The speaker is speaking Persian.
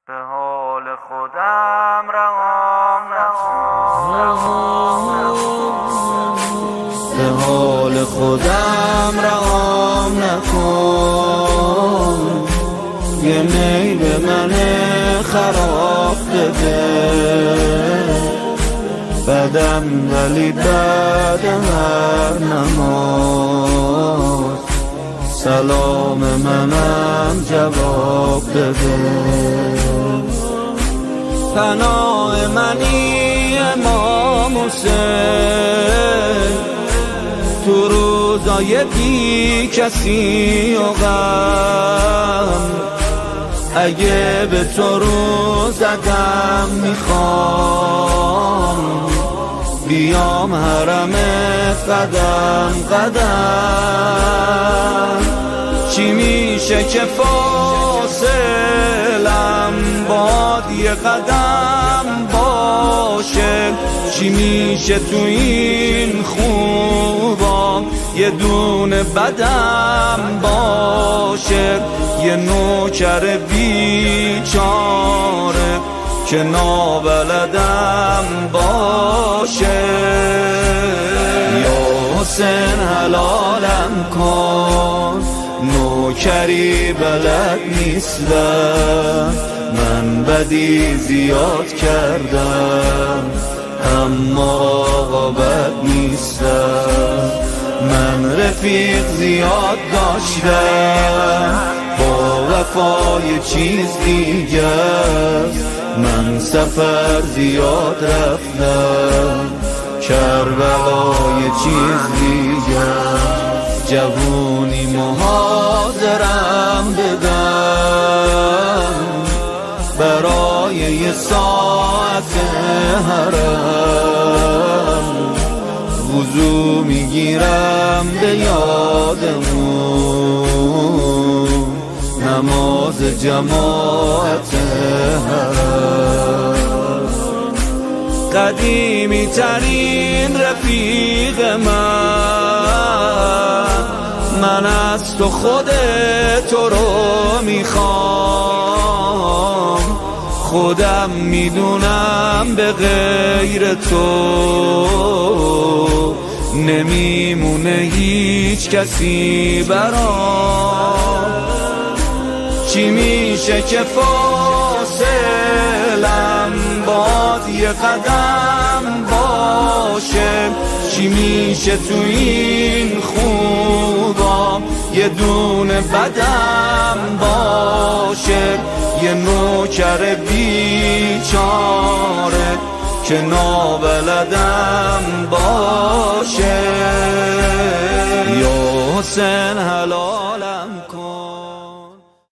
به حال خودم رهام نکن، به حال خودم رهام نکن. یه می به من خراب بده، بدم ولی بعد هر نماز سلام منم جواب بده. پناه منی امام حسین، تو روزای بی کسی و غم، اگه به تو رو زدم میخوام بیام حرمت قدم قدم. چی میشه که فاصلم باد یه قدم باشه، چی میشه تو این خوبا یه دونه بدم باشه. یه نوکر بیچاره که نابلدم باشه. یا حسین حلالم کن، نوکری بلد نیستم، من بدی زیاد کردم اما آقا بد نیستم. من رفیق زیاد داشتم، با وفای چیز دیگه، من سفر زیاد رفتم، کربلای چیز دیگه. جوونی محاضرم بدم برای یه ساعت حرم، وضو میگیرم به یادمون نماز جماعت حرم. قدیمی ترین رفیق من از تو خود تو رو میخوام، خودم میدونم به غیر تو نمیمونه هیچ کسی برام. چی میشه که فاصلم باد یه قدم باشه، چی میشه تو این خوبا یه دونه بدم باشه. یه نوکر بیچاره که نابلدم باشه. یا حسین حلالم